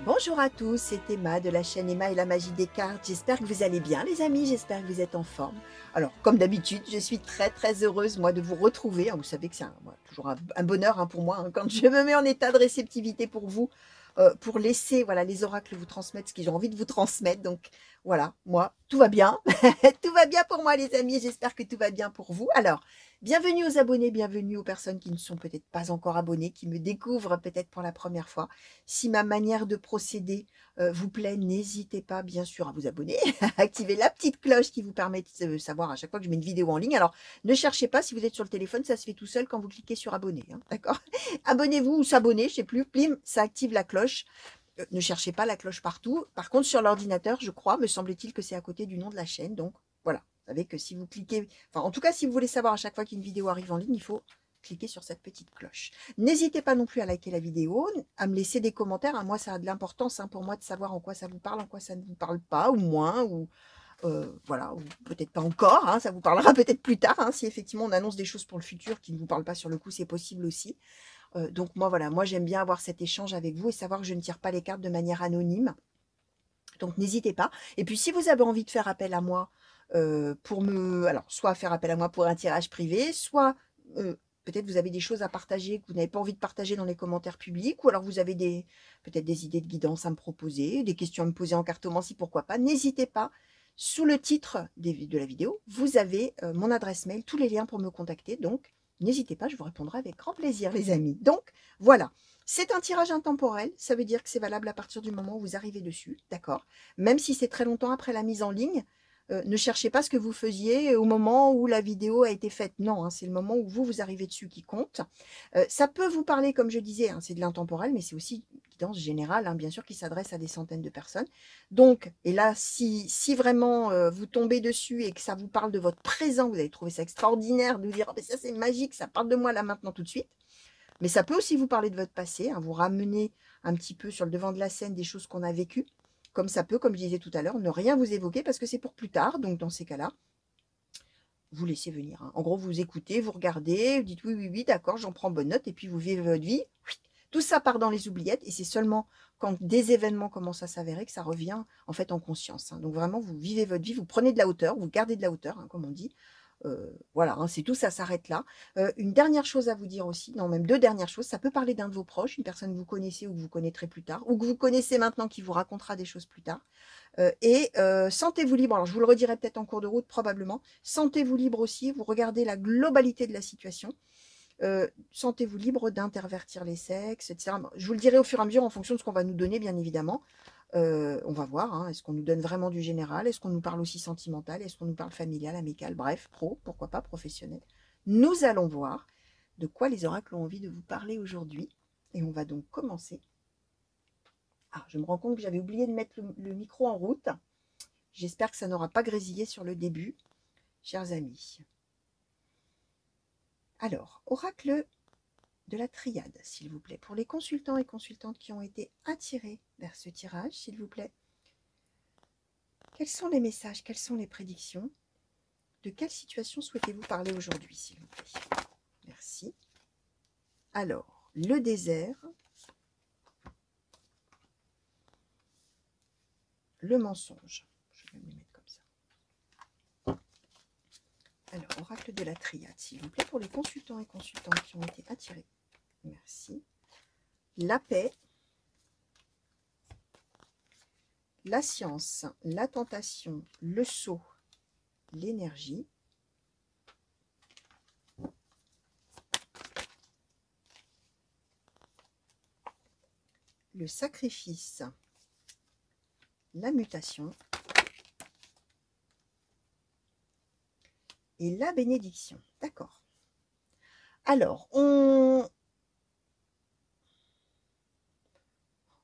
Bonjour à tous, c'est Emma de la chaîne Emma et la magie des cartes. J'espère que vous allez bien les amis, j'espère que vous êtes en forme. Alors comme d'habitude, je suis très heureuse moi de vous retrouver. Vous savez que c'est toujours un bonheur pour moi quand je me mets en état de réceptivité pour vous, pour laisser les oracles vous transmettre ce qu'ils ont envie de vous transmettre. Donc voilà, moi tout va bien, tout va bien pour moi les amis, j'espère que tout va bien pour vous. Alors, bienvenue aux abonnés, bienvenue aux personnes qui ne sont peut-être pas encore abonnées, qui me découvrent peut-être pour la première fois. Si ma manière de procéder vous plaît, n'hésitez pas bien sûr à vous abonner, à activer la petite cloche qui vous permet de savoir à chaque fois que je mets une vidéo en ligne. Alors, ne cherchez pas, si vous êtes sur le téléphone, ça se fait tout seul quand vous cliquez sur abonner, d'accord? Abonnez-vous ou s'abonner, je sais plus, plim, ça active la cloche. Ne cherchez pas la cloche partout. Par contre, sur l'ordinateur, je crois, me semble-t-il que c'est à côté du nom de la chaîne. Donc, voilà. Vous savez que si vous cliquez... Enfin, en tout cas, si vous voulez savoir à chaque fois qu'une vidéo arrive en ligne, il faut cliquer sur cette petite cloche. N'hésitez pas non plus à liker la vidéo, à me laisser des commentaires. Moi, ça a de l'importance pour moi de savoir en quoi ça vous parle, en quoi ça ne vous parle pas, ou moins, ou... voilà, ou peut-être pas encore, ça vous parlera peut-être plus tard, si effectivement on annonce des choses pour le futur qui ne vous parlent pas sur le coup, c'est possible aussi. Donc moi j'aime bien avoir cet échange avec vous et savoir que je ne tire pas les cartes de manière anonyme. Donc n'hésitez pas. Et puis si vous avez envie de faire appel à moi alors soit faire appel à moi pour un tirage privé, soit peut-être vous avez des choses à partager que vous n'avez pas envie de partager dans les commentaires publics, ou alors vous avez peut-être des idées de guidance à me proposer, des questions à me poser en cartomancie, pourquoi pas. N'hésitez pas. Sous le titre de la vidéo, vous avez mon adresse mail, tous les liens pour me contacter. Donc, n'hésitez pas, je vous répondrai avec grand plaisir, les amis. Donc, voilà. C'est un tirage intemporel. Ça veut dire que c'est valable à partir du moment où vous arrivez dessus. D'accord? Même si c'est très longtemps après la mise en ligne, ne cherchez pas ce que vous faisiez au moment où la vidéo a été faite. Non, c'est le moment où vous arrivez dessus qui compte. Ça peut vous parler, comme je disais, c'est de l'intemporel, mais c'est aussi une guidance générale, bien sûr, qui s'adresse à des centaines de personnes. Donc, et là, si vraiment vous tombez dessus et que ça vous parle de votre présent, vous allez trouver ça extraordinaire de vous dire, oh, mais ça c'est magique, ça parle de moi là maintenant tout de suite. Mais ça peut aussi vous parler de votre passé, vous ramener un petit peu sur le devant de la scène des choses qu'on a vécues. Comme ça peut, comme je disais tout à l'heure, ne rien vous évoquer parce que c'est pour plus tard. Donc, dans ces cas-là, vous laissez venir. En gros, vous écoutez, vous regardez, vous dites oui, d'accord, j'en prends bonne note, et puis vous vivez votre vie. Tout ça part dans les oubliettes, et c'est seulement quand des événements commencent à s'avérer que ça revient en fait en conscience. Donc vraiment, vous vivez votre vie, vous prenez de la hauteur, vous gardez de la hauteur, comme on dit. Voilà, c'est tout, ça s'arrête là. Une dernière chose à vous dire aussi, non, même deux dernières choses, ça peut parler d'un de vos proches, une personne que vous connaissez ou que vous connaîtrez plus tard, ou que vous connaissez maintenant qui vous racontera des choses plus tard. Sentez-vous libre, alors je vous le redirai peut-être en cours de route, probablement, sentez-vous libre aussi, vous regardez la globalité de la situation, sentez-vous libre d'intervertir les sexes, etc. Je vous le dirai au fur et à mesure en fonction de ce qu'on va nous donner, bien évidemment. On va voir, est-ce qu'on nous donne vraiment du général, est-ce qu'on nous parle aussi sentimental, est-ce qu'on nous parle familial, amical, bref, pro, pourquoi pas professionnel. Nous allons voir de quoi les oracles ont envie de vous parler aujourd'hui, et on va donc commencer. Ah, je me rends compte que j'avais oublié de mettre le micro en route. J'espère que ça n'aura pas grésillé sur le début, chers amis. Alors, oracle de la triade, s'il vous plaît. Pour les consultants et consultantes qui ont été attirés vers ce tirage, s'il vous plaît. Quels sont les messages, quelles sont les prédictions? De quelle situation souhaitez-vous parler aujourd'hui, s'il vous plaît? Merci. Alors, le désert, le mensonge. Je vais me les mettre comme ça. Alors, oracle de la triade, s'il vous plaît, pour les consultants et consultantes qui ont été attirés. Merci. La paix, la science, la tentation, le sceau, l'énergie. Le sacrifice, la mutation et la bénédiction. D'accord. Alors,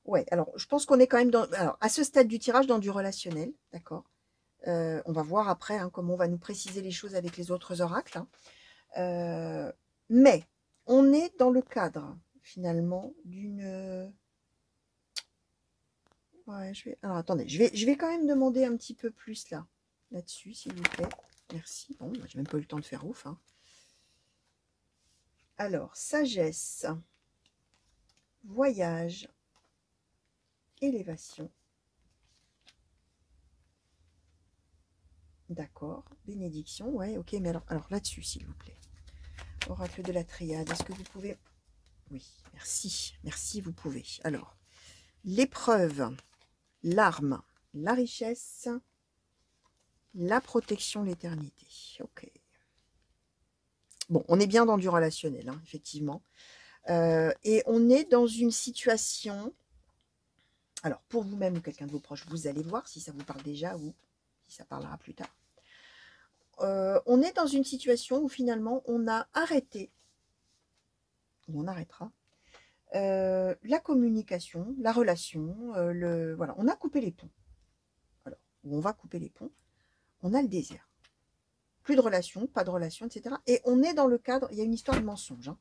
ouais, alors je pense qu'on est quand même dans... Alors, à ce stade du tirage, dans du relationnel, d'accord. On va voir après hein, comment on va nous préciser les choses avec les autres oracles. Hein. Mais on est dans le cadre, finalement, d'une... Ouais, alors attendez, je vais quand même demander un petit peu plus là-dessus, s'il vous plaît. Merci. Bon, j'ai même pas eu le temps de faire ouf. Hein. Alors, sagesse, voyage, élévation. D'accord. Bénédiction, ouais, ok, mais alors là-dessus, s'il vous plaît. Oracle de la triade, est-ce que vous pouvez... Oui, merci, merci, vous pouvez. Alors, l'épreuve, l'arme, la richesse, la protection, l'éternité. Ok. Bon, on est bien dans du relationnel, hein, effectivement. Et on est dans une situation... Alors, pour vous-même ou quelqu'un de vos proches, vous allez voir si ça vous parle déjà ou si ça parlera plus tard. On est dans une situation où finalement, on a arrêté, ou on arrêtera, la communication, la relation, voilà, on a coupé les ponts. Alors, où on va couper les ponts, on a le désert. Plus de relation, pas de relation, etc. Et on est dans le cadre, il y a une histoire de mensonge. Hein.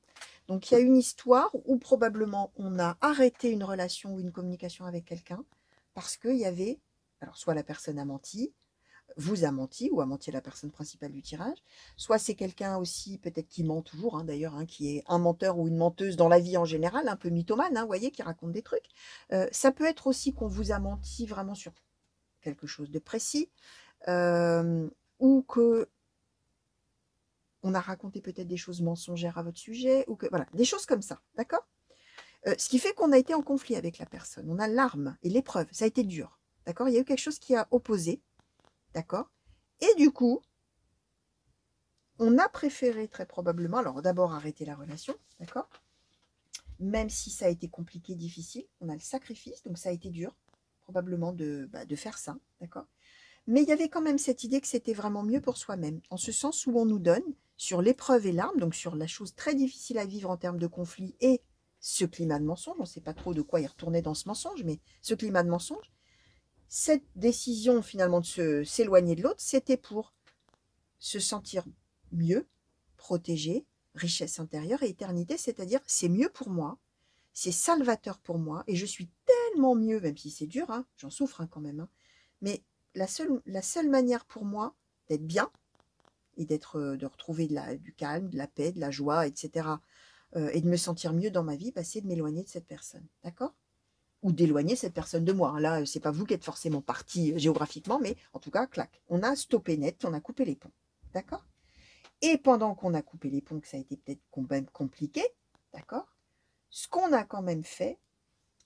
Donc, il y a une histoire où probablement on a arrêté une relation ou une communication avec quelqu'un parce qu'il y avait, alors soit la personne a menti, vous a menti ou a menti à la personne principale du tirage, soit c'est quelqu'un aussi peut-être qui ment toujours, hein, d'ailleurs, hein, qui est un menteur ou une menteuse dans la vie en général, un peu mythomane, hein, vous voyez, qui raconte des trucs. Ça peut être aussi qu'on vous a menti vraiment sur quelque chose de précis, ou que on a raconté peut-être des choses mensongères à votre sujet, ou que voilà, des choses comme ça, d'accord. Ce qui fait qu'on a été en conflit avec la personne. On a l'arme et l'épreuve, ça a été dur, d'accord. Il y a eu quelque chose qui a opposé, d'accord. Et du coup, on a préféré très probablement, alors d'abord arrêter la relation, d'accord. Même si ça a été compliqué, difficile, on a le sacrifice, donc ça a été dur, probablement de faire ça, d'accord. Mais il y avait quand même cette idée que c'était vraiment mieux pour soi-même, en ce sens où on nous donne, sur l'épreuve et l'arme, donc sur la chose très difficile à vivre en termes de conflit et ce climat de mensonge, on ne sait pas trop de quoi il retournait dans ce mensonge, mais ce climat de mensonge, cette décision finalement de s'éloigner de l'autre, c'était pour se sentir mieux, protégé, richesse intérieure et éternité, c'est-à-dire c'est mieux pour moi, c'est salvateur pour moi, et je suis tellement mieux, même si c'est dur, hein, j'en souffre hein, quand même, hein, mais la seule manière pour moi d'être bien et de retrouver du calme, de la paix, de la joie, etc., et de me sentir mieux dans ma vie, bah, c'est de m'éloigner de cette personne, d'accord. Ou d'éloigner cette personne de moi. Là, c'est pas vous qui êtes forcément parti géographiquement, mais en tout cas, clac, on a stoppé net, on a coupé les ponts, d'accord. Et pendant qu'on a coupé les ponts, que ça a été peut-être même compliqué, d'accord, ce qu'on a quand même fait,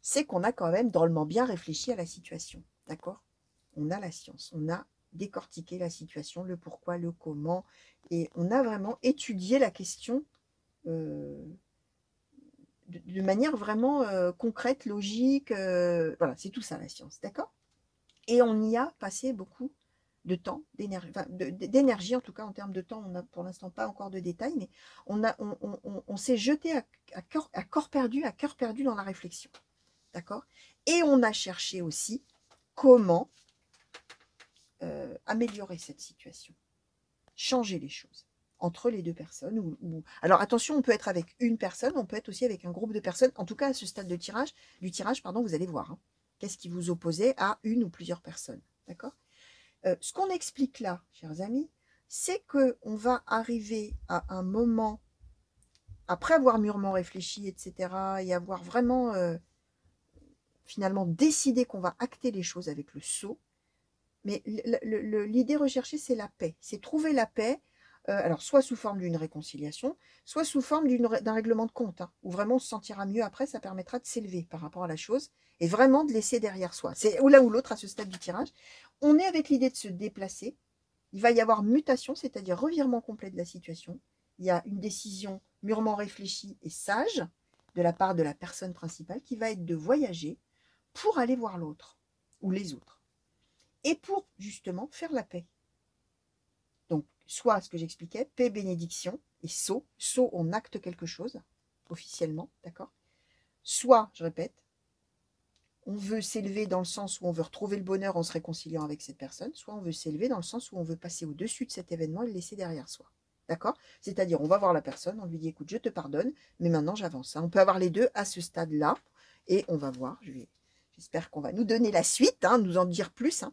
c'est qu'on a quand même drôlement bien réfléchi à la situation, d'accord. On a la science, on a décortiqué la situation, le pourquoi, le comment, et on a vraiment étudié la question de manière vraiment concrète, logique, voilà, c'est tout ça la science, d'accord. Et on y a passé beaucoup de temps, d'énergie, enfin, d'énergie en tout cas en termes de temps, on n'a pour l'instant pas encore de détails, mais on s'est jeté à corps perdu, à cœur perdu dans la réflexion, d'accord. Et on a cherché aussi comment améliorer cette situation, changer les choses entre les deux personnes. Alors attention, on peut être avec une personne, on peut être aussi avec un groupe de personnes. En tout cas, à ce stade du tirage, pardon, vous allez voir. Hein, qu'est-ce qui vous opposait à une ou plusieurs personnes, d'accord. Ce qu'on explique là, chers amis, c'est qu'on va arriver à un moment, après avoir mûrement réfléchi, etc., et avoir vraiment finalement décidé qu'on va acter les choses avec le sceau. Mais l'idée recherchée, c'est la paix. C'est trouver la paix, alors soit sous forme d'une réconciliation, soit sous forme d'un règlement de compte, hein, où vraiment on se sentira mieux après, ça permettra de s'élever par rapport à la chose et vraiment de laisser derrière soi. C'est ou l'un ou l'autre à ce stade du tirage. On est avec l'idée de se déplacer. Il va y avoir mutation, c'est-à-dire revirement complet de la situation. Il y a une décision mûrement réfléchie et sage de la part de la personne principale qui va être de voyager pour aller voir l'autre ou les autres et pour justement faire la paix. Donc soit ce que j'expliquais, paix, bénédiction, et saut. Saut, on acte quelque chose, officiellement, d'accord? Soit, je répète, on veut s'élever dans le sens où on veut retrouver le bonheur en se réconciliant avec cette personne, soit on veut s'élever dans le sens où on veut passer au-dessus de cet événement et le laisser derrière soi. D'accord? C'est-à-dire, on va voir la personne, on lui dit, écoute, je te pardonne, mais maintenant j'avance. On peut avoir les deux à ce stade-là, et on va voir. J'espère qu'on va nous donner la suite, nous en dire plus,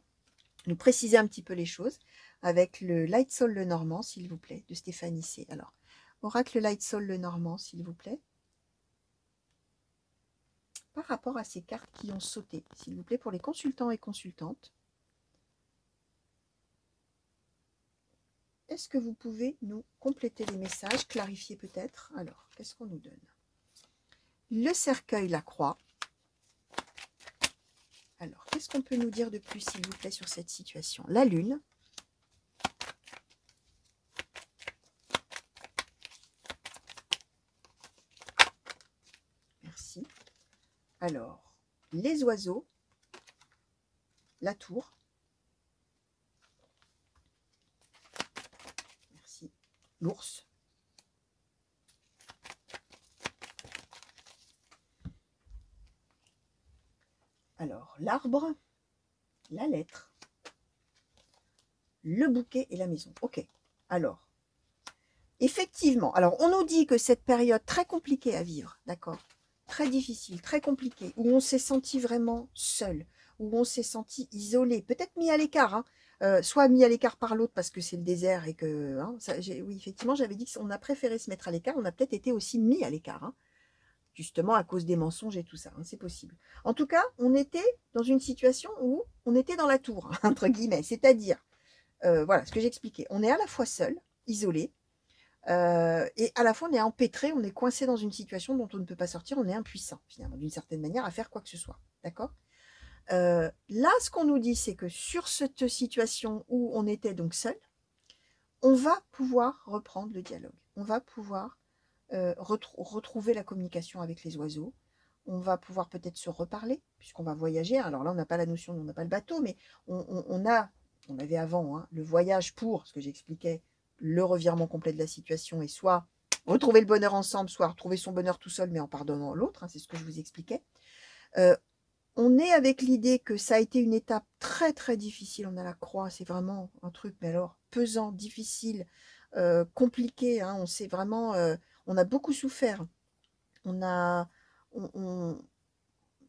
nous préciser un petit peu les choses avec le Light Soul le Normand, s'il vous plaît, de Stéphanie C. Alors, Oracle Light Soul le Normand, s'il vous plaît. Par rapport à ces cartes qui ont sauté, s'il vous plaît, pour les consultants et consultantes. Est-ce que vous pouvez nous compléter les messages, clarifier peut-être? Alors, qu'est-ce qu'on nous donne? Le cercueil, la croix. Alors, qu'est-ce qu'on peut nous dire de plus, s'il vous plaît, sur cette situation? La lune. Merci. Alors, les oiseaux. La tour. Merci. L'ours. Alors, l'arbre, la lettre, le bouquet et la maison. Ok. Alors, effectivement, alors on nous dit que cette période très compliquée à vivre, d'accord, très difficile, très compliquée, où on s'est senti vraiment seul, où on s'est senti isolé, peut-être mis à l'écart, soit mis à l'écart par l'autre parce que c'est le désert et que, oui, effectivement, j'avais dit qu'on a préféré se mettre à l'écart, on a peut-être été aussi mis à l'écart, justement à cause des mensonges et tout ça, c'est possible. En tout cas, on était dans une situation où on était dans la tour, entre guillemets, c'est-à-dire, voilà ce que j'expliquais, on est à la fois seul, isolé, et à la fois on est empêtré, on est coincé dans une situation dont on ne peut pas sortir, on est impuissant finalement d'une certaine manière à faire quoi que ce soit, d'accord? Là ce qu'on nous dit c'est que sur cette situation où on était donc seul, on va pouvoir reprendre le dialogue, on va pouvoir retrouver la communication avec les oiseaux, on va pouvoir peut-être se reparler puisqu'on va voyager. Alors là on n'a pas la notion, on n'a pas le bateau, mais on avait avant le voyage pour ce que j'expliquais, le revirement complet de la situation, et soit retrouver le bonheur ensemble, soit retrouver son bonheur tout seul mais en pardonnant l'autre, c'est ce que je vous expliquais. On est avec l'idée que ça a été une étape très très difficile, on a la croix, c'est vraiment un truc, mais alors pesant, difficile, compliqué, on s'est vraiment, on a beaucoup souffert, on a, on-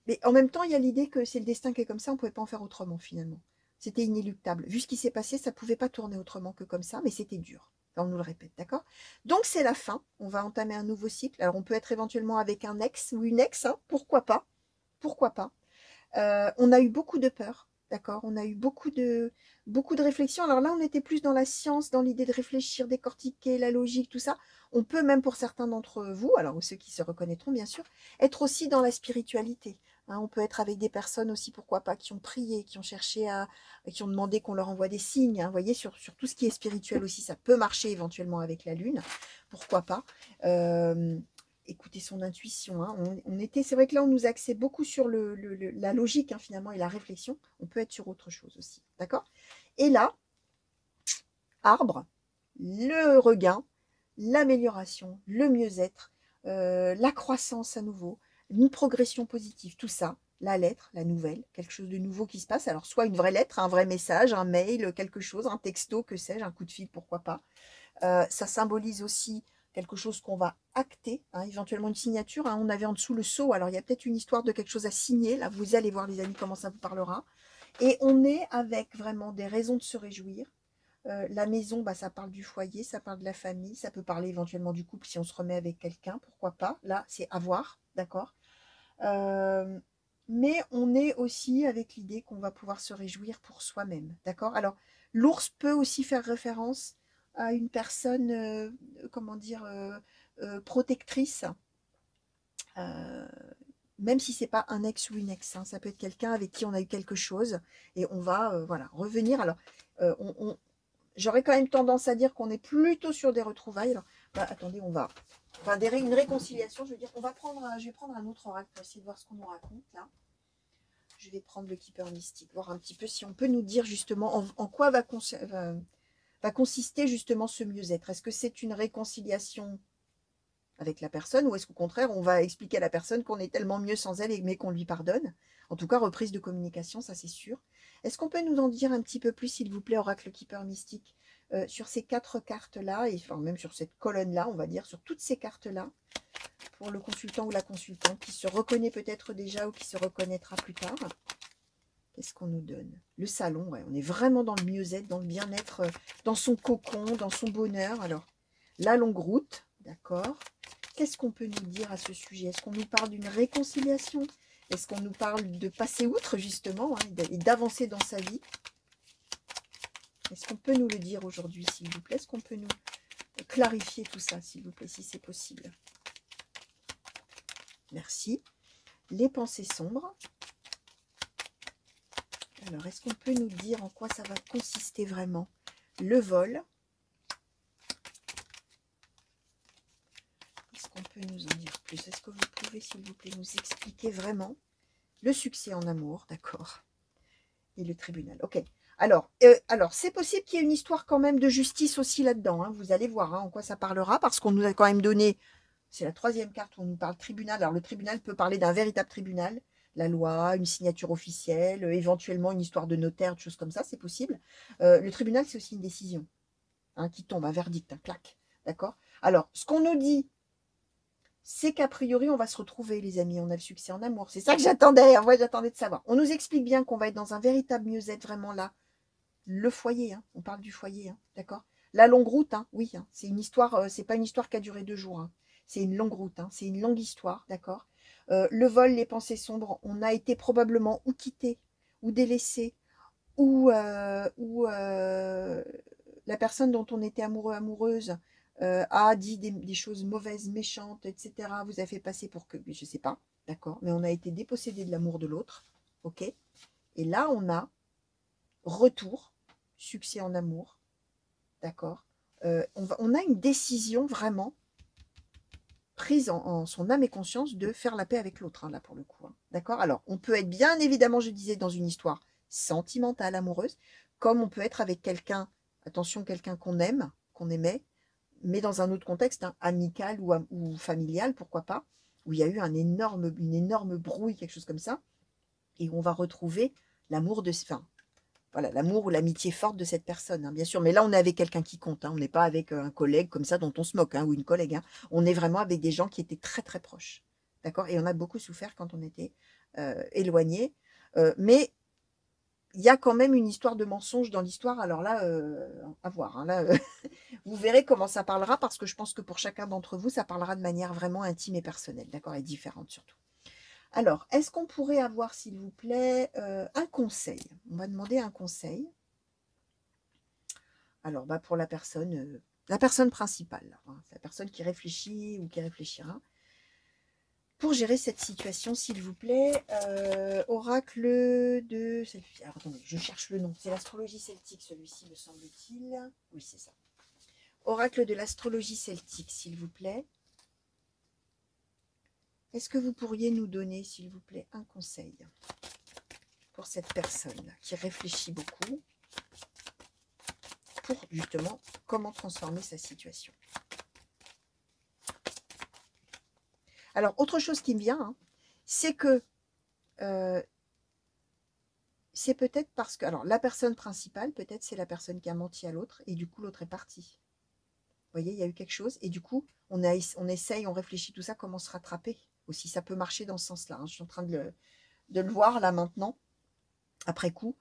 mais en même temps il y a l'idée que c'est le destin qui est comme ça, on ne pouvait pas en faire autrement finalement. C'était inéluctable. Vu ce qui s'est passé, ça ne pouvait pas tourner autrement que comme ça, mais c'était dur. On nous le répète, d'accord? Donc c'est la fin, on va entamer un nouveau cycle. Alors on peut être éventuellement avec un ex ou une ex, pourquoi pas? Pourquoi pas? On a eu beaucoup de peur, d'accord? On a eu beaucoup de réflexions. Alors là, on était plus dans la science, dans l'idée de réfléchir, décortiquer, la logique, tout ça. On peut même pour certains d'entre vous, alors ceux qui se reconnaîtront bien sûr, être aussi dans la spiritualité. On peut être avec des personnes aussi, pourquoi pas, qui ont prié, qui ont cherché qui ont demandé qu'on leur envoie des signes. Vous voyez, sur tout ce qui est spirituel aussi, ça peut marcher éventuellement avec la lune, pourquoi pas. Écouter son intuition. C'est vrai que là, on nous axait beaucoup sur la logique finalement et la réflexion. On peut être sur autre chose aussi, d'accord? Et là, arbre, le regain, l'amélioration, le mieux-être, la croissance à nouveau, une progression positive, tout ça, la lettre, la nouvelle, quelque chose de nouveau qui se passe. Alors, soit une vraie lettre, un vrai message, un mail, quelque chose, un texto, que sais-je, un coup de fil, pourquoi pas. Ça symbolise aussi quelque chose qu'on va acter, éventuellement une signature. On avait en dessous le sceau, alors il y a peut-être une histoire de quelque chose à signer. Là, vous allez voir les amis comment ça vous parlera. Et on est avec vraiment des raisons de se réjouir. La maison, ça parle du foyer, ça parle de la famille, ça peut parler éventuellement du couple si on se remet avec quelqu'un, pourquoi pas. Là, c'est à voir, d'accord. Mais on est aussi avec l'idée qu'on va pouvoir se réjouir pour soi-même, d'accord. Alors, l'ours peut aussi faire référence à une personne, comment dire, protectrice, euh, même si c'est pas un ex ou une ex, ça peut être quelqu'un avec qui on a eu quelque chose et on va voilà revenir. Alors, j'aurais quand même tendance à dire qu'on est plutôt sur des retrouvailles. Alors, attendez, une réconciliation. Je veux dire, je vais prendre un autre oracle pour essayer de voir ce qu'on nous raconte là. Je vais prendre le Keeper Mystique, voir un petit peu si on peut nous dire justement en quoi va va consister justement ce mieux-être? Est-ce que c'est une réconciliation avec la personne ou est-ce qu'au contraire, on va expliquer à la personne qu'on est tellement mieux sans elle mais qu'on lui pardonne? En tout cas, reprise de communication, ça c'est sûr. Est-ce qu'on peut nous en dire un petit peu plus, s'il vous plaît, Oracle Keeper Mystique, sur ces 4 cartes-là, et enfin même sur cette colonne-là, on va dire, sur toutes ces cartes-là, pour le consultant ou la consultante qui se reconnaît peut-être déjà ou qui se reconnaîtra plus tard? Qu'est-ce qu'on nous donne? Le salon, ouais, on est vraiment dans le mieux-être, dans le bien-être, dans son cocon, dans son bonheur. Alors, la longue route, d'accord. Qu'est-ce qu'on peut nous dire à ce sujet? Est-ce qu'on nous parle d'une réconciliation? Est-ce qu'on nous parle de passer outre, justement, hein, et d'avancer dans sa vie? Est-ce qu'on peut nous le dire aujourd'hui, s'il vous plaît? Est-ce qu'on peut nous clarifier tout ça, s'il vous plaît, si c'est possible? Merci. Les pensées sombres. Alors, est-ce qu'on peut nous dire en quoi ça va consister vraiment? Le vol. Est-ce qu'on peut nous en dire plus? Est-ce que vous pouvez, s'il vous plaît, nous expliquer vraiment le succès en amour? D'accord. Et le tribunal. Ok. Alors c'est possible qu'il y ait une histoire quand même de justice aussi là-dedans. Hein. Vous allez voir en quoi ça parlera, parce qu'on nous a quand même donné, c'est la 3e carte où on nous parle tribunal. Alors, le tribunal peut parler d'un véritable tribunal. La loi, une signature officielle, éventuellement une histoire de notaire, des choses comme ça, c'est possible. Le tribunal, c'est aussi une décision qui tombe, un verdict, un claque. D'accord? Alors, ce qu'on nous dit, c'est qu'a priori, on va se retrouver, les amis. On a le succès en amour. C'est ça que j'attendais. En vrai, j'attendais de savoir. On nous explique bien qu'on va être dans un véritable mieux-être, vraiment là. Le foyer, on parle du foyer, d'accord? La longue route, oui, c'est une histoire, c'est pas une histoire qui a duré 2 jours. C'est une longue route, c'est une longue histoire, d'accord? Le vol, les pensées sombres, on a été probablement ou quitté, ou délaissé, ou la personne dont on était amoureux, amoureuse, a dit des choses mauvaises, méchantes, etc. Vous a fait passer pour que, je sais pas, d'accord? Mais on a été dépossédé de l'amour de l'autre, ok? Et là, on a retour, succès en amour, d'accord? On a une décision vraiment prise en son âme et conscience de faire la paix avec l'autre, là, pour le coup. D'accord? Alors, on peut être bien évidemment, je disais, dans une histoire sentimentale, amoureuse, comme on peut être avec quelqu'un, attention, quelqu'un qu'on aime, qu'on aimait, mais dans un autre contexte, amical ou familial, pourquoi pas, où il y a eu une énorme brouille, quelque chose comme ça, et où on va retrouver l'amour de... Enfin, voilà, l'amour ou l'amitié forte de cette personne, bien sûr. Mais là, on est avec quelqu'un qui compte. On n'est pas avec un collègue comme ça dont on se moque, ou une collègue. On est vraiment avec des gens qui étaient très, très proches. D'accord? Et on a beaucoup souffert quand on était éloignés. Mais il y a quand même une histoire de mensonge dans l'histoire. Alors là, à voir. Là, vous verrez comment ça parlera, parce que je pense que pour chacun d'entre vous, ça parlera de manière vraiment intime et personnelle. D'accord? Et différente surtout. Alors, est-ce qu'on pourrait avoir, s'il vous plaît, un conseil? On va demander un conseil. Alors, pour la personne principale, c'est la personne qui réfléchit ou qui réfléchira. Pour gérer cette situation, s'il vous plaît, oracle de... Alors, attendez, je cherche le nom. C'est l'astrologie celtique, celui-ci, me semble-t-il. Oui, c'est ça. Oracle de l'astrologie celtique, s'il vous plaît. Est-ce que vous pourriez nous donner, s'il vous plaît, un conseil pour cette personne qui réfléchit beaucoup, pour justement comment transformer sa situation? Alors, autre chose qui me vient, c'est que c'est peut-être parce que... Alors, la personne principale, peut-être c'est la personne qui a menti à l'autre, et du coup, l'autre est parti. Vous voyez, il y a eu quelque chose, et du coup, on essaye, on réfléchit tout ça, comment se rattraper aussi. Ça peut marcher dans ce sens-là. Je suis en train de le voir là maintenant, après coup.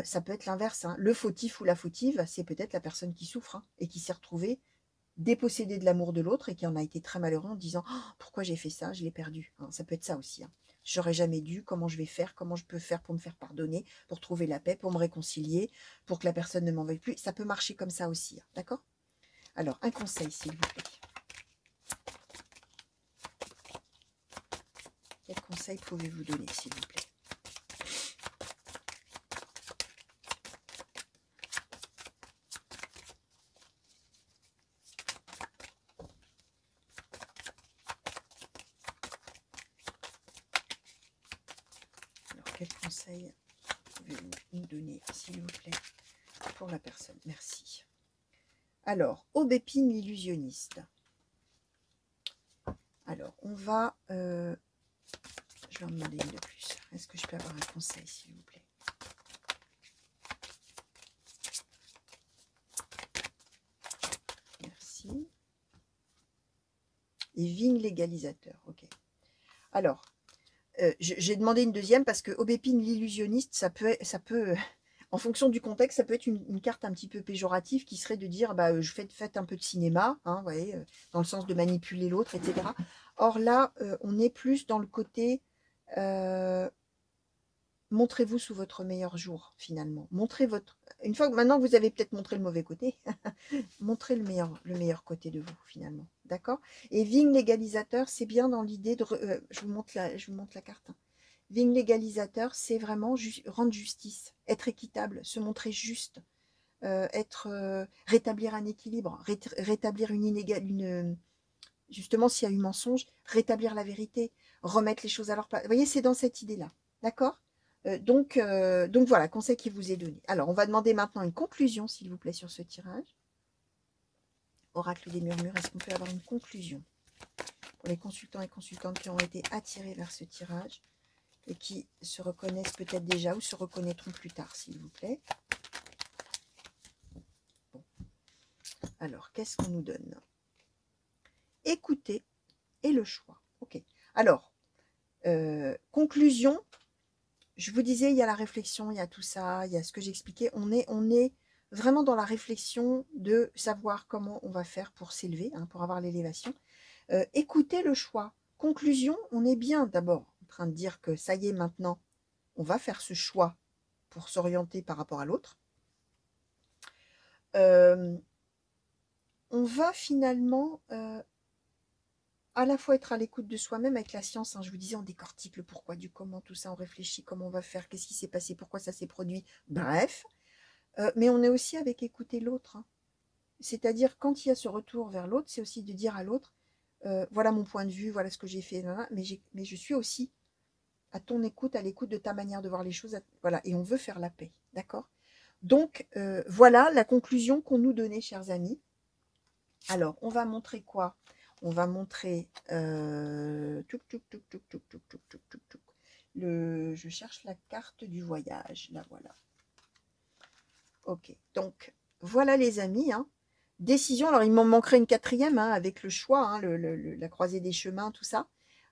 Ça peut être l'inverse. Le fautif ou la fautive, c'est peut-être la personne qui souffre et qui s'est retrouvée dépossédée de l'amour de l'autre et qui en a été très malheureux en disant oh, pourquoi j'ai fait ça, je l'ai perdu. Ça peut être ça aussi. J'aurais jamais dû, comment je vais faire, comment je peux faire pour me faire pardonner, pour trouver la paix, pour me réconcilier, pour que la personne ne m'en veuille plus. Ça peut marcher comme ça aussi, d'accord? Alors, un conseil, s'il vous plaît. Quel conseil pouvez-vous donner, s'il vous plaît? Quel conseil pouvez-vous nous donner, s'il vous plaît, pour la personne? Merci. Alors, Aubépine l'illusionniste. Alors, on va... je vais en demander une de plus. Est-ce que je peux avoir un conseil, s'il vous plaît? Merci. Et Vigne légalisateur, ok. Alors, j'ai demandé une deuxième parce que Aubépine l'illusionniste, ça peut, en fonction du contexte, ça peut être une carte un petit peu péjorative qui serait de dire, bah, je faites un peu de cinéma, hein, vous voyez, dans le sens de manipuler l'autre, etc. Or là, on est plus dans le côté, montrez-vous sous votre meilleur jour, finalement. Montrez votre... Une fois que maintenant vous avez peut-être montré le mauvais côté, montrez le meilleur côté de vous, finalement. D'accord? Et Vigne légalisateur, c'est bien dans l'idée de... je vous montre la carte. Hein. Vigne légalisateur, c'est vraiment rendre justice, être équitable, se montrer juste, rétablir un équilibre, rétablir justement, s'il y a eu mensonge, rétablir la vérité, remettre les choses à leur place. Vous voyez, c'est dans cette idée-là. D'accord? Donc voilà, conseil qui vous est donné. Alors, on va demander maintenant une conclusion, s'il vous plaît, sur ce tirage. Oracle des murmures, est-ce qu'on peut avoir une conclusion pour les consultants et consultantes qui ont été attirés vers ce tirage et qui se reconnaissent peut-être déjà ou se reconnaîtront plus tard, s'il vous plaît. Bon. Alors, qu'est-ce qu'on nous donne? Écoutez et le choix. Ok. Alors, conclusion. Je vous disais, il y a la réflexion, il y a tout ça, il y a ce que j'expliquais. On est vraiment dans la réflexion de savoir comment on va faire pour s'élever, hein, pour avoir l'élévation. Écoutez le choix. Conclusion, on est bien d'abord en train de dire que ça y est, maintenant, on va faire ce choix pour s'orienter par rapport à l'autre. On va finalement... à la fois être à l'écoute de soi-même avec la science, hein, je vous disais, on décortique le pourquoi du comment, tout ça, on réfléchit comment on va faire, qu'est-ce qui s'est passé, pourquoi ça s'est produit, bref. Mais on est aussi avec écouter l'autre. Hein. C'est-à-dire, quand il y a ce retour vers l'autre, c'est aussi de dire à l'autre, voilà mon point de vue, voilà ce que j'ai fait, mais je suis aussi à ton écoute, à l'écoute de ta manière de voir les choses, voilà, et on veut faire la paix, d'accord? Donc, voilà la conclusion qu'on nous donnait, chers amis. Alors, on va montrer quoi? On va montrer je cherche la carte du voyage. Là, voilà. Ok, donc voilà les amis. Hein. Décision, alors il m'en manquerait une quatrième hein, avec le choix, hein, la croisée des chemins, tout ça.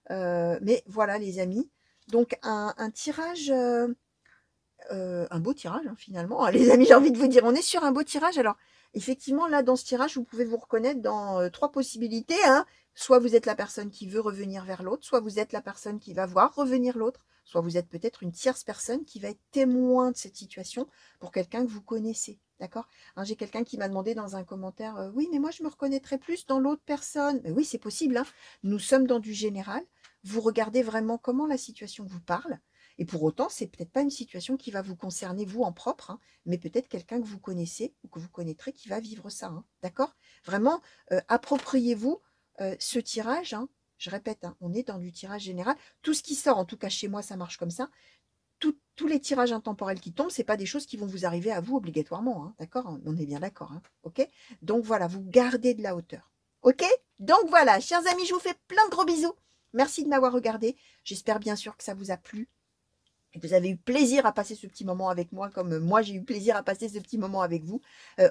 Mais voilà les amis. Donc un tirage, un beau tirage hein, finalement. Les amis, j'ai envie de vous dire, on est sur un beau tirage. Alors effectivement, là, dans ce tirage, vous pouvez vous reconnaître dans trois possibilités. Hein. Soit vous êtes la personne qui veut revenir vers l'autre, soit vous êtes la personne qui va voir revenir l'autre, soit vous êtes peut-être une tierce personne qui va être témoin de cette situation pour quelqu'un que vous connaissez. D'accord? Hein, j'ai quelqu'un qui m'a demandé dans un commentaire, oui, mais moi, je me reconnaîtrais plus dans l'autre personne. Mais oui, c'est possible. Hein. Nous sommes dans du général. Vous regardez vraiment comment la situation vous parle. Et pour autant, c'est peut-être pas une situation qui va vous concerner, vous, en propre, hein, mais peut-être quelqu'un que vous connaissez ou que vous connaîtrez qui va vivre ça. Hein, d'accord? Vraiment, appropriez-vous ce tirage. Hein, je répète, hein, on est dans du tirage général. Tout ce qui sort, en tout cas chez moi, ça marche comme ça. Tous les tirages intemporels qui tombent, ce n'est pas des choses qui vont vous arriver à vous obligatoirement. Hein, d'accord? On est bien d'accord. Hein, ok? Donc voilà, vous gardez de la hauteur. Ok? Donc voilà, chers amis, je vous fais plein de gros bisous. Merci de m'avoir regardé. J'espère bien sûr que ça vous a plu. Vous avez eu plaisir à passer ce petit moment avec moi, comme moi j'ai eu plaisir à passer ce petit moment avec vous.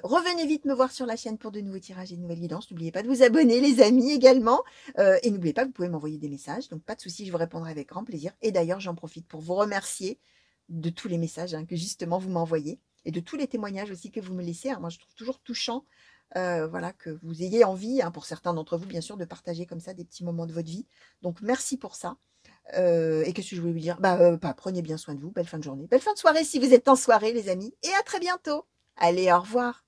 Revenez vite me voir sur la chaîne pour de nouveaux tirages et de nouvelles guidances. N'oubliez pas de vous abonner les amis également. Et n'oubliez pas que vous pouvez m'envoyer des messages. Donc pas de souci, je vous répondrai avec grand plaisir. Et d'ailleurs j'en profite pour vous remercier de tous les messages hein, que justement vous m'envoyez. Et de tous les témoignages aussi que vous me laissez. Hein. Moi je trouve toujours touchant voilà, que vous ayez envie, hein, pour certains d'entre vous bien sûr, de partager comme ça des petits moments de votre vie. Donc merci pour ça. Et qu'est-ce que je voulais vous dire? Prenez bien soin de vous. Belle fin de journée. Belle fin de soirée si vous êtes en soirée, les amis. Et à très bientôt. Allez, au revoir.